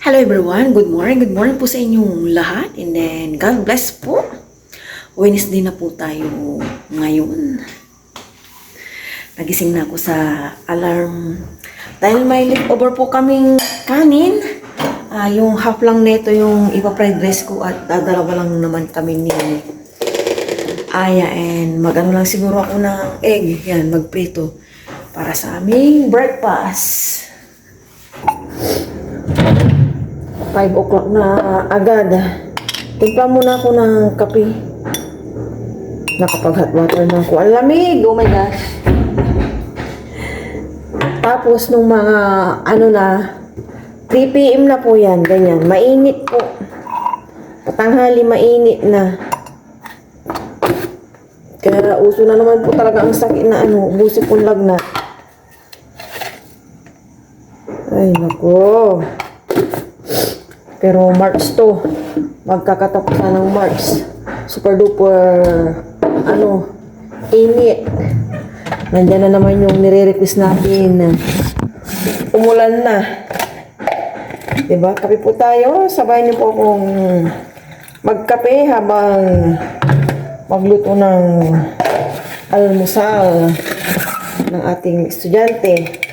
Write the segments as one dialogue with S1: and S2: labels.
S1: Hello everyone, good morning po sa inyong lahat and then God bless po. Wednesday na po tayo ngayon. Nagising na ako sa alarm dahil may leftover po kaming kanin. Yung half lang nito yung ipa-fried rice ko at dadalawa lang naman kami ni Aya and magano lang siguro ako ng egg, yan, magprito para sa aming breakfast. 5 o'clock na agad. Timpla muna ako ng kape. Nakapag hot water na ako. Ang lamig! Oh my gosh! Tapos nung mga na 3 PM na po yan. Ganyan. Mainit po. Patanghali mainit na. Kaya uso na naman po talaga ang sakit na busi pong lagnat. Ay nako. Pero March to, magkakatapusan ng March. Super duper, init. Nandiyan na naman yung nire-request natin. Umulan na. Diba? Kape po tayo. Sabayan niyo po akong magkape habang magluto ng almusal ng ating estudyante.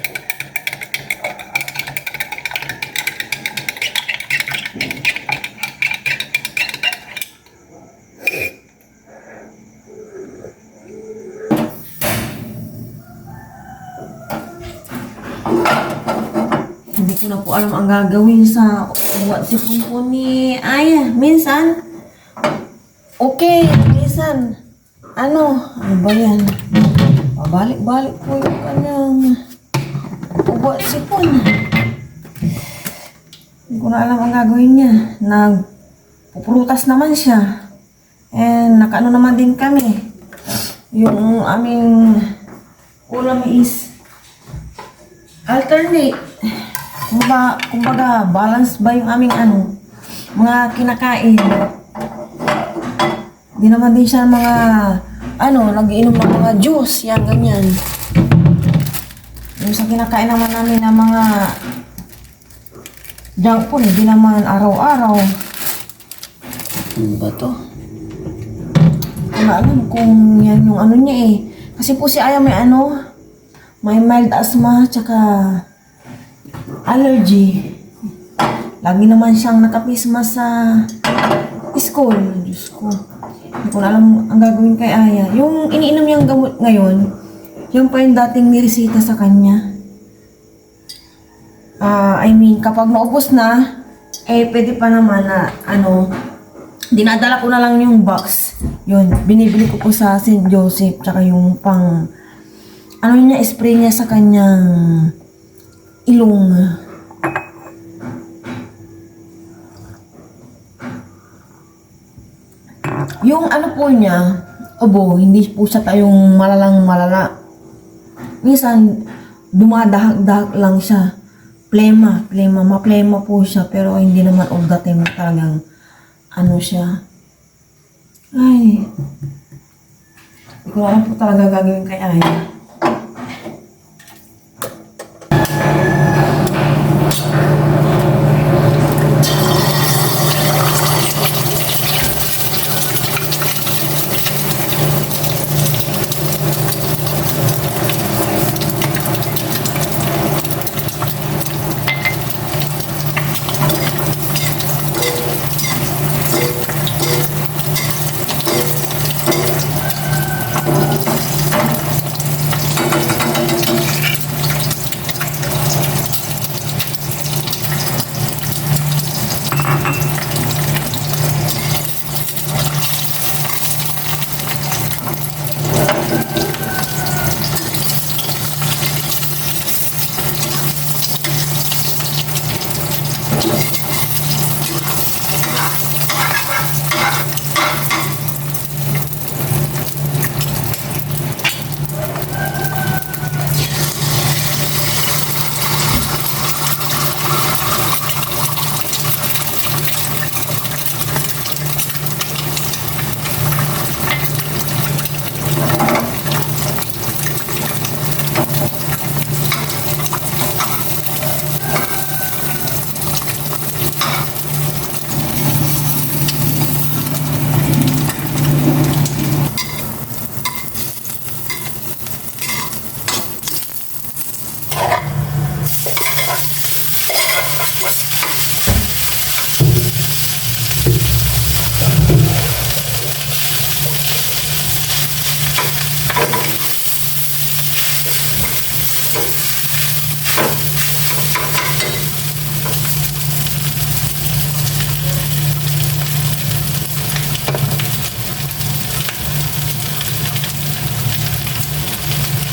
S1: Hindi ko na po alam ang gagawin sa sipon po ni Aya. Minsan, okay. Minsan, ano ba yan? Pabalik-balik po yung kanyang sipon. Hindi ko na alam ang gagawin niya. Nagpuprutas naman siya. And nakaano naman din kami. Yung aming ulam is alternate. Kumbaga, balance ba yung aming mga kinakain. Di naman din siya mga, nag-iinom ng mga juice, yan, ganyan. Yung sa kinakain naman namin na mga junk food, hindi naman araw-araw. Ano ba to? Hindi ko alam kung yan yung niya eh. Kasi po si Aya may mild asthma, tsaka allergy. Lagi naman siyang nakapisma sa school. Diyos ko. Hindi ko na alam ang gagawin kay Aya. Yung iniinom niyang gamot ngayon, yung pa yung dating niresita sa kanya. Kapag naubos na, pwede pa naman na, dinadala ko na lang yung box. Yun, binibili ko po sa St. Joseph, tsaka yung pang, spray niya sa kanyang ilong. Yung po niya, hindi po siya tayong malala. Minsan, dumadahak-dahak lang siya. Maplema po siya, pero hindi naman all the time talagang, siya. Ay, hindi ko alam po talaga gagawin kay Aya.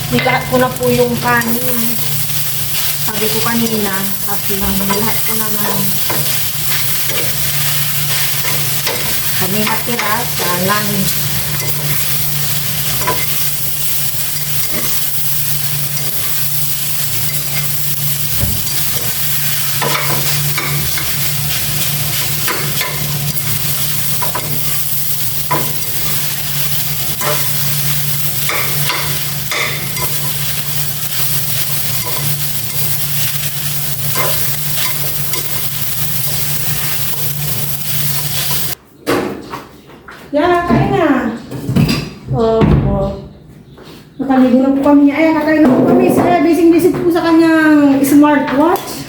S1: Nilahat ko na po yung kanin. Sabi ko kanina, sabi lang, nilahat ko na lang. Kami natira sa lunch.
S2: Yan, kain na.
S3: Opo.
S2: Nakaligo na po kami niya. Ay, kakain na po kami. Kaya busy po sa kanyang smartwatch.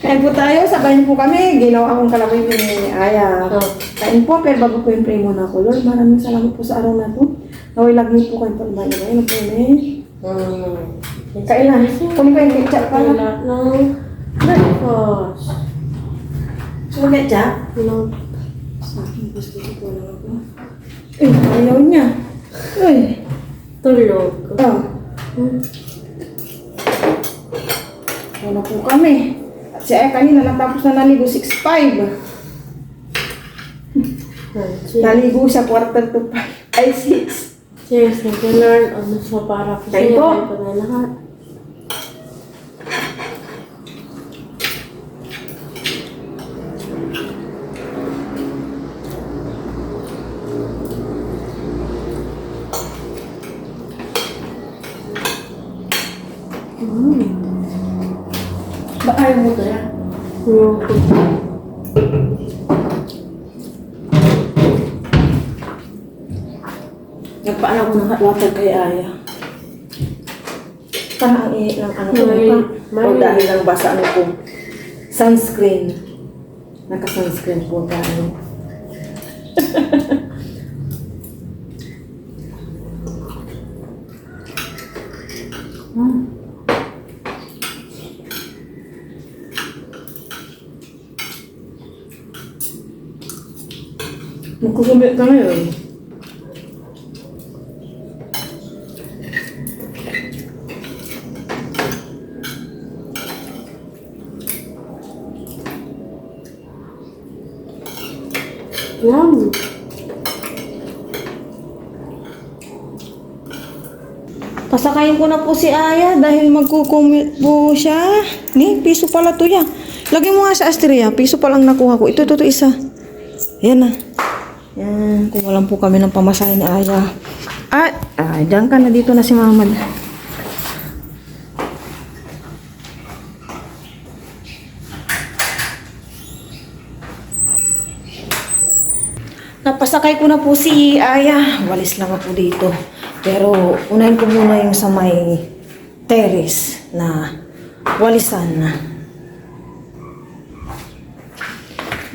S2: Kain po tayo. Sabayin po kami. Ginawa akong kalawin ni Aya. Kain po. Pero bago po yung pray muna ako. Lord, maraming salamat po sa araw na to. Naway lagi po kayo pa iba-iba. Ano po yun Kain na. Kunin ko yung ketchup pala.
S3: No. Breakfast.
S2: So, ketchup?
S3: No.
S2: Sa akin, gusto ko lang ako. Eh, ayaw niya. Uy.
S3: Tulog.
S2: Oh. Wala po kami. At si Aya kanina natapos na naligo 6:05. Naligo siya quarter to 5. Ay, 6.
S3: Cheers, nag-learn ano siya para ko
S2: Kain
S3: sa'yo.
S2: po.
S3: Kain po na lahat.
S2: Ba ayaw mo to yan?
S3: Yung
S2: Nagpaano ko ng hot water kay Aya. Parang ang ihi ng ano ko
S3: May-
S2: o dahil lang basa ano ko. Sunscreen. Naka-sunscreen po tayo. Magkusumit ka ngayon.
S3: yum.
S1: Pasakayin ko na po si Aya dahil magkukumit po siya. Ni, piso pala to ya. Lagyan mo nga sa Astria, piso pa lang nakuha ko. Ito, isa. Yan na. Yan, kung walang po kami ng pamasahe ni Aya. Diyan ka na, dito na si Mama. Napasakay ko na po si Aya. Walis lang ako dito. Pero unahin ko muna yung sa may terrace na walisan na.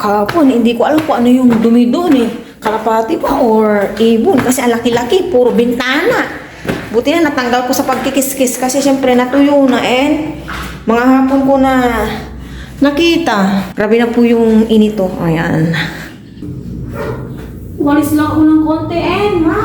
S1: Kahapon, hindi ko alam kung ano yung dumi doon eh. Kalapati pa or ibon. Kasi ang laki-laki, puro bintana. Buti na natanggal ko sa pagkikiskis kasi syempre natuyo na mga hapon ko na nakita. Grabe na po yung inito. Ayan. Walis lang ako ng konti ma.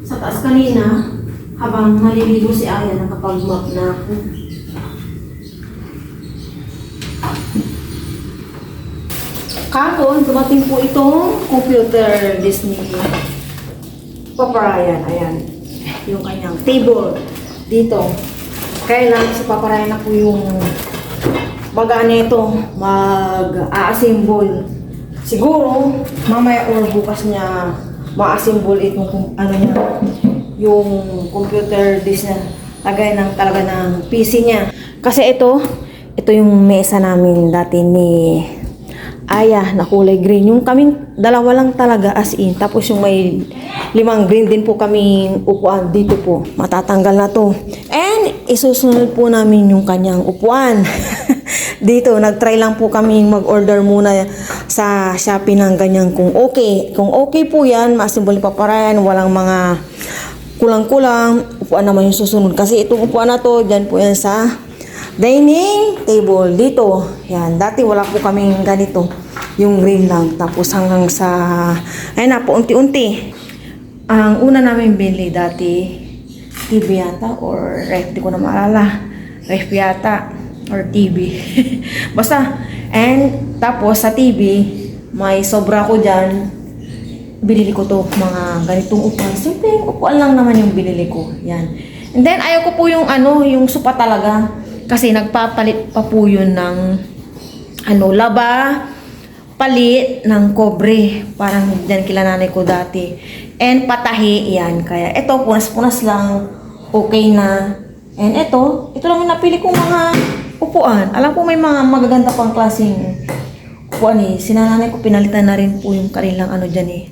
S1: Sa taas kanina, habang naliligo si Aya, nakapag-map na ako. Kahapon, dumating po itong computer Disney Papa Ryan. Ayan, yung kanyang table dito. Kaya lang si Papa Ryan na po yung mag-ano ito, mag-a-assemble. Siguro, mamaya or bukas niya ma-assemble itong ano niya, yung computer Disney. Lagay ng talaga ng PC niya. Kasi ito yung mesa namin dati ni Aya na kulay green. Yung kaming dalawa lang talaga as in. Tapos yung may 5 green din po kaming upuan dito po. Matatanggal na to. And isusunod po namin yung kanyang upuan. Dito, nag-try lang po kami mag-order muna sa Shopee ng ganyan kung okay. Kung okay po yan, ma-assemble pa para yan. Walang mga kulang-kulang. Upuan naman yung susunod. Kasi itong upuan na to, dyan po yan sa dining table dito. Yan, dati wala po kaming ganito. Yung green lang. Tapos hanggang sa, ayun na po, unti-unti. Ang una namin binili dati, TV yata or ref, di ko na maalala. Ref yata or TV. Basta, and tapos sa TV, may sobra ko dyan. Binili ko to, mga ganitong upuan. Simple, upuan lang naman yung binili ko. Yan. And then, ayaw ko po yung yung sopa talaga. Kasi nagpapalit pa po yun ng laba, palit ng kobre. Parang dyan kila nanay ko dati. And patahi, yan. Kaya ito, punas-punas lang. Okay na. And ito lang yung napili kong mga upuan. Alam ko may mga magaganda pang klaseng upuan eh. Sinananay ko, pinalitan na rin po yung kanilang dyan eh.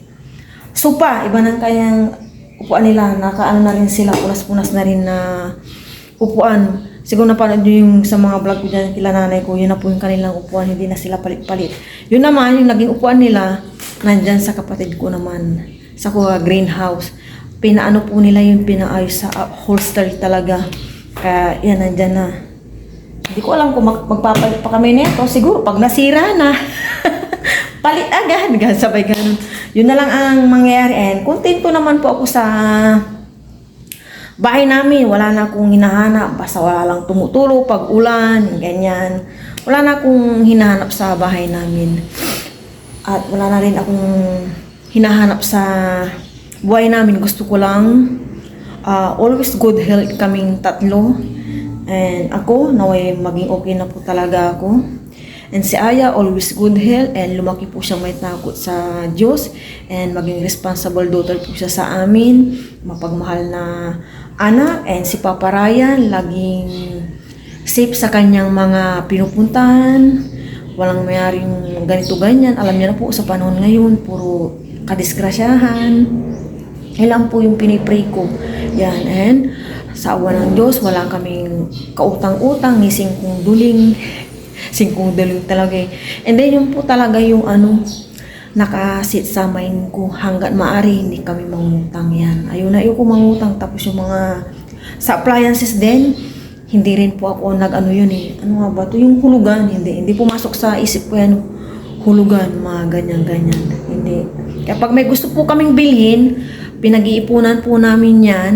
S1: Sopa, iba ng kayang upuan nila. Nakaano na rin sila, punas-punas na rin na upuan. Siguro napanood nyo yung sa mga vlog ko dyan kila nanay ko, yun na po yung kanilang upuan, hindi na sila palit-palit. Yun naman, yung naging upuan nila, nandyan sa kapatid ko naman, sa greenhouse. Pinaano po nila yung pinaayos sa upholstery talaga. Kaya yan, nandyan na. Hindi ko alam kung magpapalit pa kami nito. Siguro pag nasira na, palit agad. Sabay ganun. Yun na lang ang mangyayari. And kontento naman po ako sa bahay namin. Wala na akong hinahanap. Basta wala lang tumutulo pag ulan, ganyan. Wala na akong hinahanap sa bahay namin. At wala na rin akong hinahanap sa buhay namin. Gusto ko lang always good health kaming tatlo. And ako, naway maging okay na po talaga ako. And si Aya, always good health. And lumaki po siyang may takot sa Diyos. And maging responsible daughter po siya sa amin. Mapagmahal na anak. And si Papa Ryan, laging safe sa kanyang mga pinupuntahan. Walang mayaring ganito-ganyan. Alam niya na po sa panahon ngayon, puro kadisgrasyahan. Ilan po yung pinipray ko. Yan. And sa awa ng Diyos, wala kaming kautang-utang ni singkong duling. Singkong duling talaga eh. And then yung po talaga yung nakasit sa mind ko hanggat maaari hindi kami mangutang yan. Ayun na ko mangutang. Tapos yung mga sa appliances din, hindi rin po ako yun eh. Ano nga ba ito? Yung hulugan, hindi pumasok sa isip ko yan. Hulugan, mga ganyan-ganyan. Hindi. Kaya pag may gusto po kaming bilhin, pinag-iipunan po namin yan.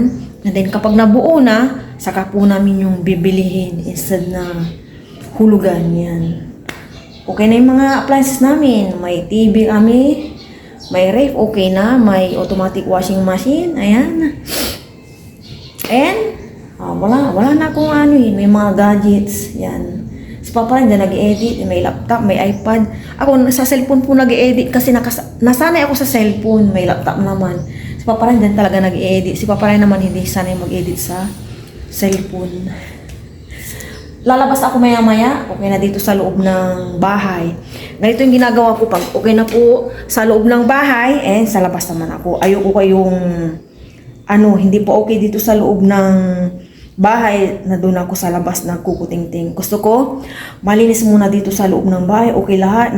S1: And then kapag nabuo na, saka po namin yung bibilihin instead na hulugan yan. Okay na yung mga appliances namin. May TV kami, may ref, okay na. May automatic washing machine, ayan. And, wala na akong may mga gadgets, yan. Si Papa rin dyan nag-edit, may laptop, may iPad. Ako sa cellphone po nag-edit kasi nasanay ako sa cellphone, may laptop naman. Si Papa rin dyan talaga nag-edit. Si Papa rin naman hindi sanay mag-edit sa cellphone. Lalabas ako maya-maya, okay na dito sa loob ng bahay. Ganito yung ginagawa ko pag okay na po sa loob ng bahay, sa labas naman ako. Ayoko kayong, hindi po okay dito sa loob ng bahay na doon ako sa labas na kukuting-ting. Gusto ko, malinis muna dito sa loob ng bahay, okay lahat,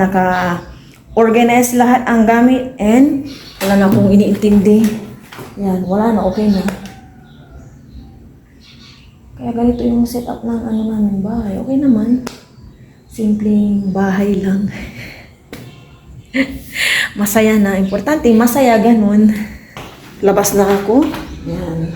S1: organize lahat ang gamit and wala na akong iniintindi. Yan, wala na, okay na. Kaya ganito yung setup ng ano namin bahay. Okay naman. Simpleng bahay lang. Masaya na. Importante, masaya, ganun. Labas na ako. Yan.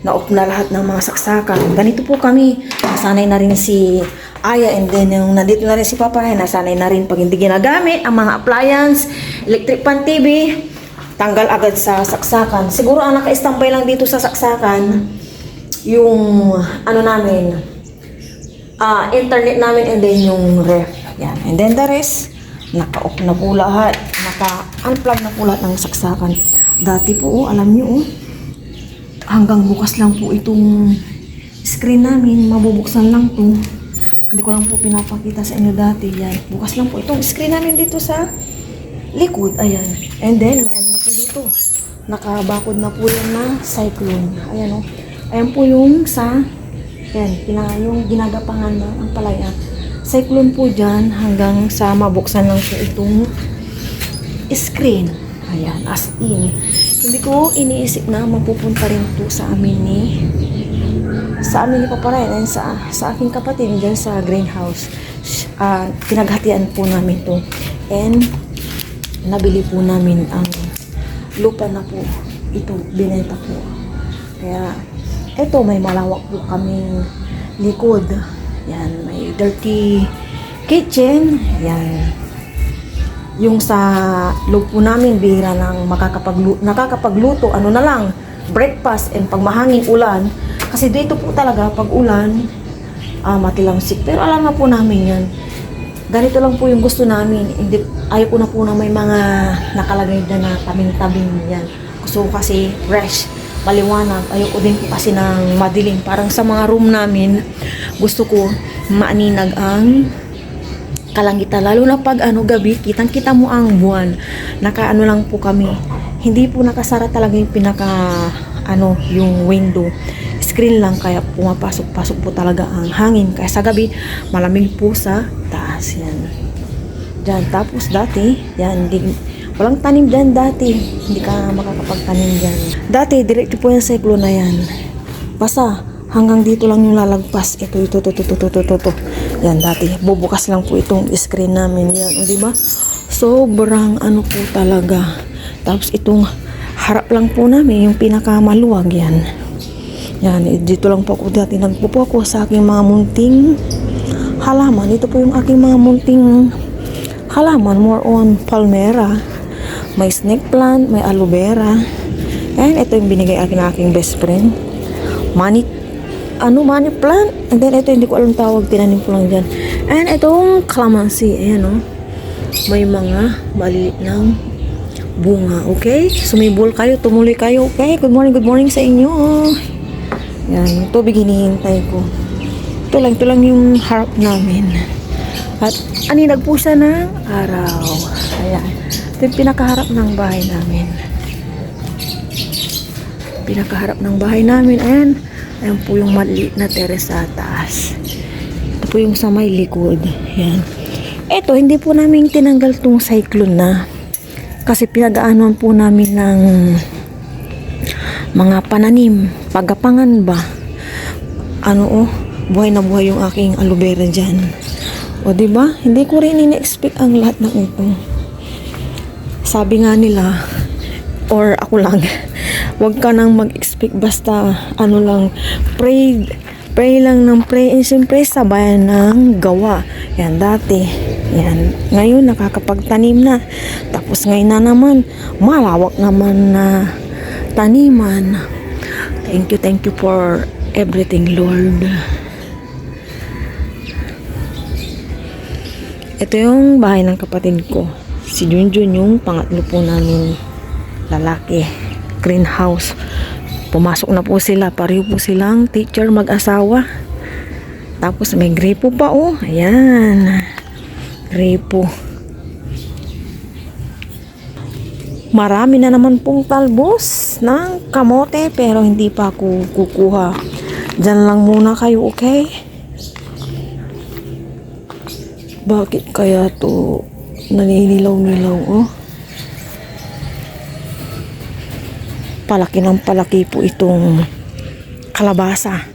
S1: Na-off na lahat ng mga saksakan. Ganito po kami. Nasanay na rin si Aya and then yung nandito na rin si Papa. Nasanay na rin pag hindi ginagamit ang mga appliance, electric pan TV, tanggal agad sa saksakan. Siguro ang naka-standby lang dito sa saksakan, yung ano namin, internet namin and then yung ref. Yan. And then the rest, naka-off na po lahat. Naka-unplug na po lahat ng saksakan. Dati po, alam nyo, hanggang bukas lang po itong screen namin. Mabubuksan lang to. Hindi ko lang po pinapakita sa inyo dati. Yan. Bukas lang po itong screen namin dito sa likod. Ayan. And then, may ano na po dito. Nakabakod na po yan na cyclone. Ayan o. Ayan po yung sa, yan, yung ginagapangan na ang palaya. Cyclone po dyan hanggang sa mabuksan lang po itong screen. Ayan, as in. Hindi ko iniisip na mapupunta rin po sa amin ni Papa Ryan and sa aking kapatid dyan sa greenhouse. Pinaghatian po namin to. And nabili po namin ang lupa na po. Ito, binenta po. Kaya, eto, may malawak po kaming likod. Yan, may dirty kitchen. Yan. Yung sa loob po namin, bihira ng nakakapagluto. Ano na lang, breakfast and pag mahanging ulan. Kasi dito po talaga, pag ulan, matilamsik. Pero alam na po namin yan. Ganito lang po yung gusto namin. Hindi, ayaw ko na po na may mga nakalagay na tabing-tabing yan. Gusto ko kasi fresh, maliwanag. Ayaw ko din po kasi ng madilim. Parang sa mga room namin, gusto ko maaninag ang kalangitan. Lalo na pag gabi, kitang-kita mo ang buwan. Naka lang po kami. Hindi po nakasara talaga yung yung window. Screen lang, kaya pumapasok-pasok po talaga ang hangin. Kaya sa gabi, malamig po sa taas. Yan. Diyan. Tapos dati, yan, walang tanim dyan dati. Hindi ka makakapagtanim dyan. Dati, diretso po yung cyclone na yan. Basta, hanggang dito lang yung lalagpas. Ito. Yan, dati. Bubukas lang po itong screen namin. Yan, o diba? Sobrang po talaga. Tapos itong harap lang po namin, yung pinakamaluwag yan. Yan, dito lang po ako dati. Nagpupo ako sa aking mga munting halaman. Ito po yung aking mga munting halaman. More on palmera. May snake plant, may aloe vera. And ito yung binigay akin ng aking best friend. Money plant. And then ito, hindi ko alam tawag, tinanim ko lang dyan. And itong calamansi, ayan o. May mga maliit ng bunga, okay? Sumibol kayo, tumuloy kayo, okay? Good morning sa inyo. Yan, tubig hinihintay ko. Ito lang yung harap namin. At aninag po siya ng araw. Ayan. Ito yung pinakaharap ng bahay namin. Ayan po yung maliit na terrace sa taas. Ito po yung sa may likod. Ayan. Ito, hindi po namin tinanggal tong cyclone na. Kasi pinag-aanuan po namin ng mga pananim. Pagapangan ba? Buhay na buhay yung aking aloe vera dyan. O diba? Hindi ko rin ini-expect ang lahat ng ito. Sabi nga nila, or ako lang, huwag ka nang mag-expect basta pray lang ng pray, and siyempre sabayan ng gawa. Yan dati. Yan. Ngayon nakakapagtanim na. Tapos ngayon na naman, malawak naman na taniman. Thank you for everything, Lord. Ito yung bahay ng kapatid ko. Si Junjun yung pangatlo po namin lalaki. Greenhouse. Pumasok na po sila. Pareho po silang teacher mag-asawa. Tapos may gripo pa oh. Ayan. Gripo. Marami na naman pong talbos ng kamote pero hindi pa ako kukuha. Diyan lang muna kayo, okay? Bakit kaya to Naninilaw-nilaw, oh. Palaki ng palaki po itong kalabasa.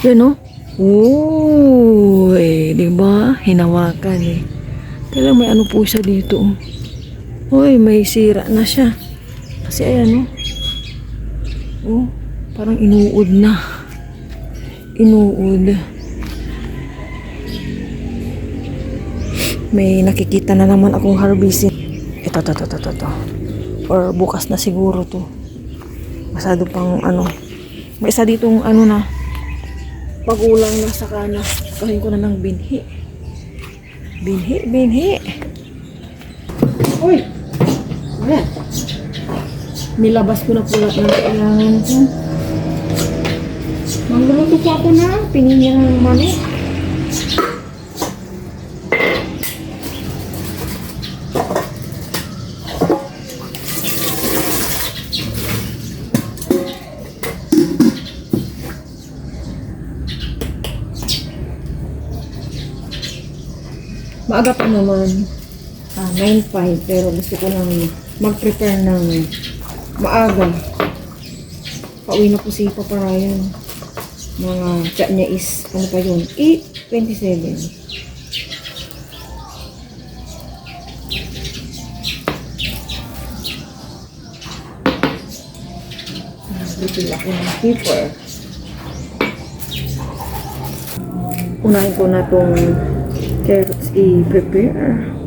S1: Yan, oh. Uy, di ba? Hinawakan eh. Kailan may ano po siya dito, oh. Uy, may sira na siya. Kasi ayan, oh. Oh, parang inuud na. Inuud. May nakikita na naman akong harvesting. Ito. Or bukas na siguro to. Masado pang ano. May isa ditong ano na. Pagulang na saka na. Kahin ko na ng binhi. Binhi.
S2: Uy! Ayan.
S1: Nilabas ko na po lahat ng kailangan ko. Mangluluto po ako na. Pininya ng mani. Maaga pa naman. 9:05 pero gusto ko lang mag-prepare ng maaga. Pauwi na po si Papa Ryan. Mga chat niya is, ano pa yun? 8:27. Refill ako ng paper. Unahin ko na itong carrots i-prepare.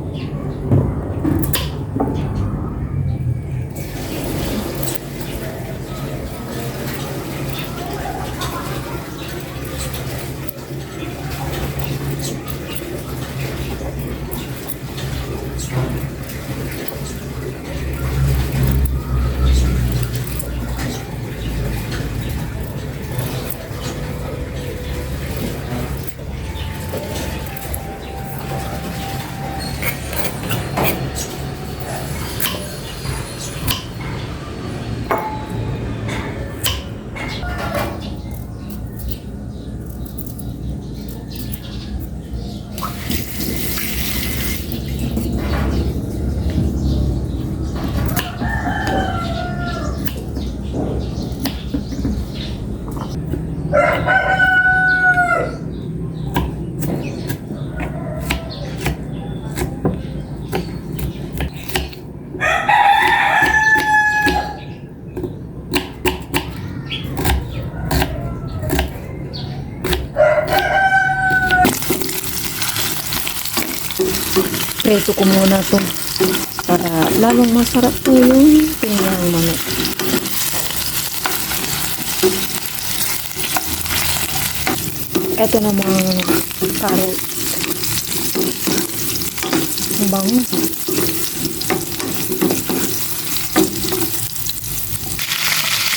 S1: Preso ko muna to para lalong masarap po yung pinyang manok. Ito namang carrot. Ang bango.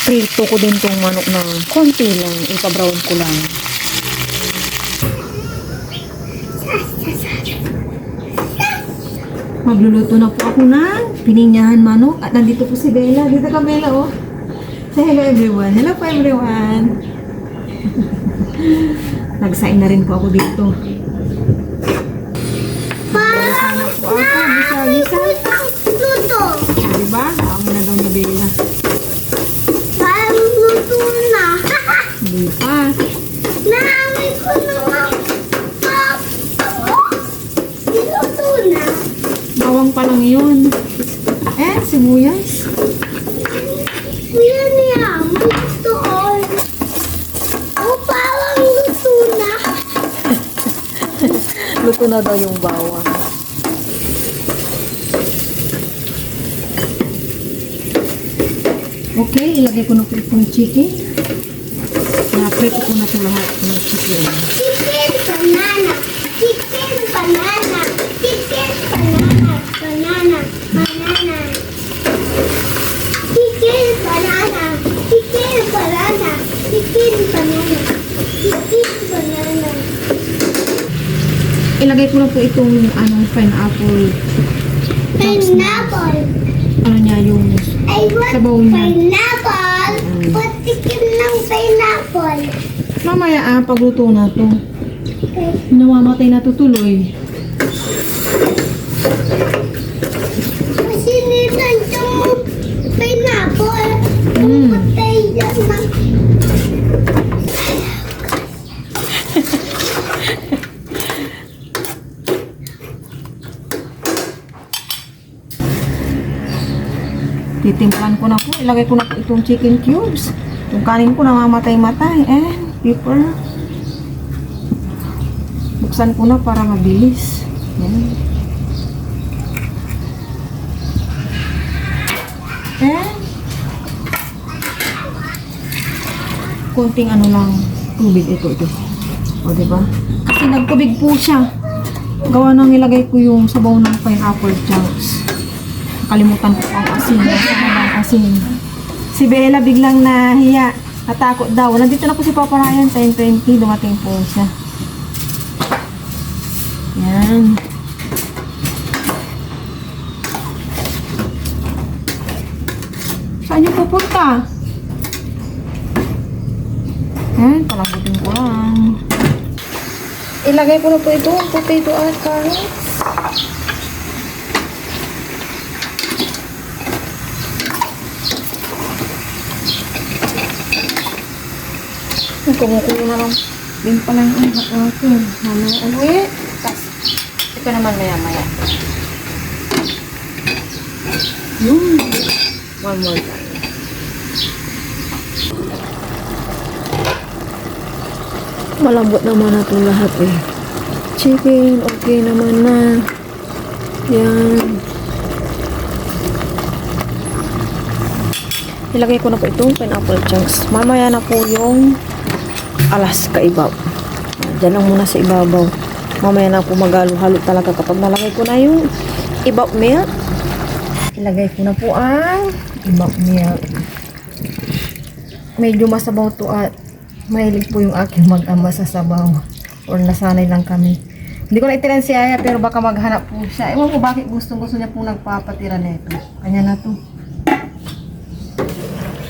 S1: Prito ko din tong manok ng konti lang. Ipa-brown ko lang. Magluluto na po ako ng pininyahan manok. At nandito po si Bella. Dito ka, Bella, oh. Say hello, everyone. Hello po, everyone. Nagsain na rin po ako dito. Sana po ako. Bisa.
S4: Luto.
S1: Diba? Amo na daw ni Bella.
S4: Parang luto na.
S1: Hindi pa.
S4: Naamoy ko naman. Niluto na.
S1: Bawang pa lang yun. Sibuyas.
S4: Kuya niya, luto all. Oh, parang luto na.
S1: Luto na daw yung bawang. Okay, ilagay ko na po itong chicken. Na-prep ko na ito lahat ng chicken.
S4: Chicken banana. Chicken banana. Chicken banana. Banana. Banana. Chicken banana. Chicken banana. Chicken banana. Chicken banana.
S1: Ilagay ko na po itong pineapple.
S4: Pineapple.
S1: Ano niya yung
S4: I want
S1: sabaw niya.
S4: pineapple. Patikin ng pineapple.
S1: Mamaya pagluto na to.
S4: Okay.
S1: Namamatay na tutuloy.
S4: Masinilan yung pineapple. Pumatay yan ng...
S2: Titimplahan ko na po. Ilagay ko na po itong chicken cubes. Yung kanin ko namamatay-matay. Pepper. Buksan ko na para mabilis. Yan. Kunting ano lang, tubig ito. O, diba? Kasi nagtubig po siya. Gawa nang ilagay ko yung sabaw ng pineapple chunks. Nakalimutan ko ang asin. Ang asin. Si Bella biglang nahiya. Natakot daw. Nandito na po si Papa Ryan. 10:20. Dumating po siya. Yan. Saan niyo pupunta? Yan. Palambutin ko lang. Ilagay ko na po ito. Potato at carrots. Kumukulo na lang din pala yung hot water. Mamaya uwi. Ito naman maya-maya. One more time. Malambot naman na itong lahat eh. Chicken, okay naman na. Yan. Ilagay ko na po itong pineapple chunks. Mamaya na po yung alas kaibaw. Diyan lang muna sa ibabaw. Mamaya na po maghalo-halo talaga kapag nalagay ko na yung ibaw milk. Ilagay ko na po ang ibaw milk. Medyo masabaw to at mahilig po yung aking mag-ama sa sabaw. Or nasanay lang kami. Hindi ko na itinan si Aya pero baka maghanap po siya. Ewan ko bakit gusto niya po nagpapatira nito. Kanya na to.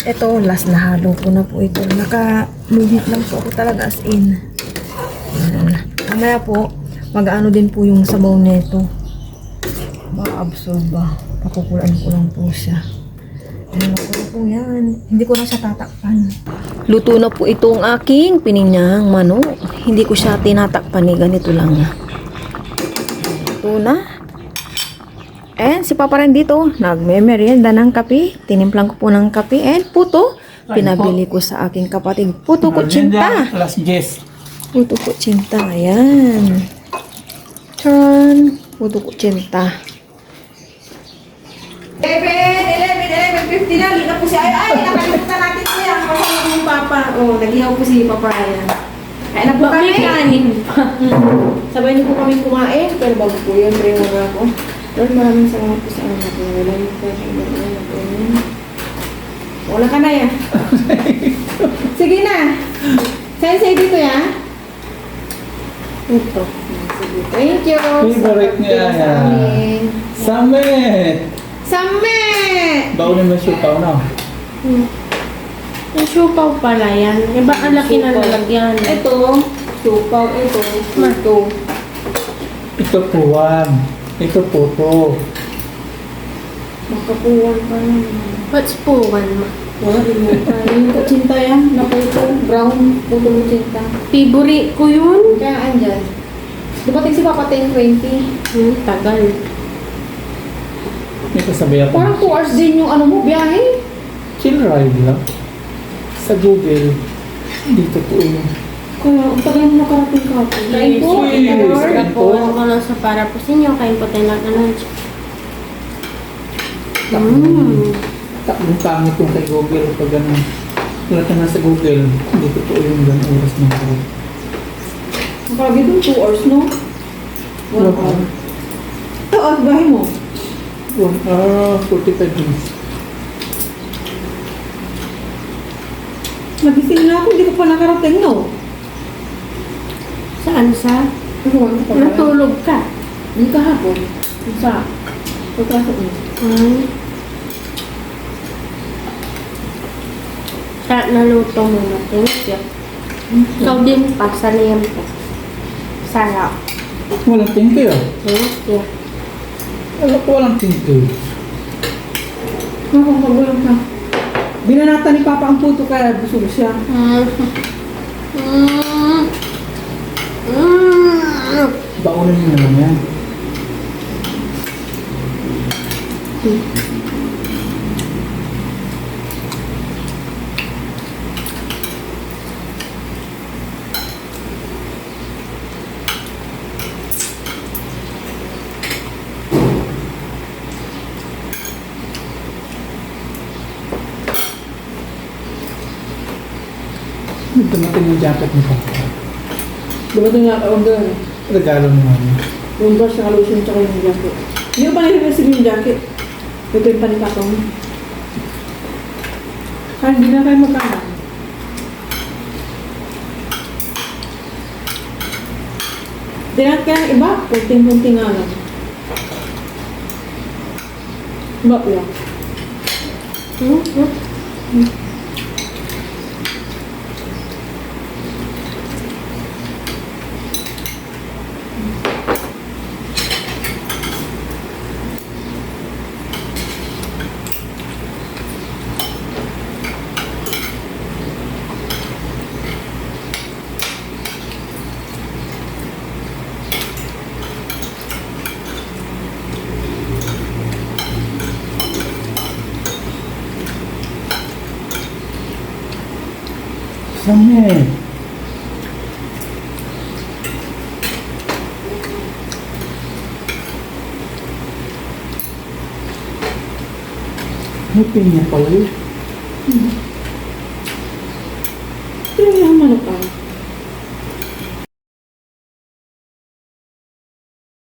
S2: Ito, last na halo ko na po ito. Naka-movie lang po ako talaga as in. Mamaya po, mag-ano din po yung sabaw nito. Ma-absorb ba? Pakukulaan ko lang po siya. Ano ko na po yan. Hindi ko na siya tatakpan. Luto na po itong aking pininyang manok. Hindi ko siya tinatakpan eh. Ganito lang. Luto na. And si Papa rin dito, nagme-merienda ng kape. Tinimplang ko po ng kape. And puto, pinabili ko sa aking kapatid. Puto kutsinta.
S5: Plus Jess.
S2: Puto kutsinta. Ayan. Turn. Puto kutsinta. 11:50 na. Lina po si Ay, nakalimutan natin siya. Kasama ko yung Papa. Oh, nagihaw po si Papa Ryan. Kaya na po kami. Sabay niyo po kami kumain. Pero bago po yun, pray muna ako. Lord, maraming salamat po sa anak ko. Wala niyo po sa anak ko. Wala ka na yan. Sige na. Say dito yan. Ito. Sige. Thank you.
S5: Favorite niya yan. Samet!
S2: Samet!
S5: Baunin mo yung siupaw na.
S3: Yung siupaw pala yan. Iba ang laki na lalagyan.
S2: Ito. Supaw. Ito. Ito.
S5: Ito puwan. Ito puto.
S2: Makapuwan pa naman.
S3: What's po one ma?
S2: Wala rin mo pa. Yung kutsinta yan. Na puto. Brown. Puto kutsinta.
S3: Favorite ko yun.
S2: Kaya andyan. Dumating si Papa 10:20.
S3: Tagal.
S5: May kasabay ako.
S2: Parang 2 hours din yung ano mo, biyahe.
S5: Chill ride lang. Sa Google. Dito po yun.
S2: Kaya, ang tagal mo nakarating ka po. Kain po.
S5: Yes.
S2: Lord.
S5: Kain po.
S3: Ako ko lang sa para po sa inyo. Kain po tayo ng lunch.
S5: Takbong pangit yung kay Google pag gano'n. Wala ka na sa Google. Dito po yung ganun oras ng po.
S2: Ang kagay doon, 2 hours, no? 1 hour. Ito, at bahay mo.
S5: 1 hour, 45 minutes.
S2: Nagising na ako, hindi ko pa nakarating, no?
S3: Saan sa?
S2: Natulog.
S3: Natulog ka.
S2: Hindi kahapon. Sa pagkasok mo.
S3: Sarap na luto mo na. Thank you. Ikaw din pa. Sanayam po. Sarap.
S5: Walang thank you.
S3: Thank you.
S5: Alam ko walang tinto.
S2: Nakakagulang ka. Binanata ni Papa ang puto kaya busog siya.
S5: Baunin mo naman yan. Dumating yung jacket ni Papa.
S2: Dumating nga ako doon.
S5: Regalo ni Mami.
S2: Yung brush na lotion tsaka yung jacket. Hindi ko pa nire-receive yung jacket. Ito yung panikapa mo. Kaya hindi na kayo magkanan. Dinat kaya ang iba, kunting-kunting nga lang. Iba lang.
S5: Saan may pinya pala yun.
S2: Pero yung manok ka.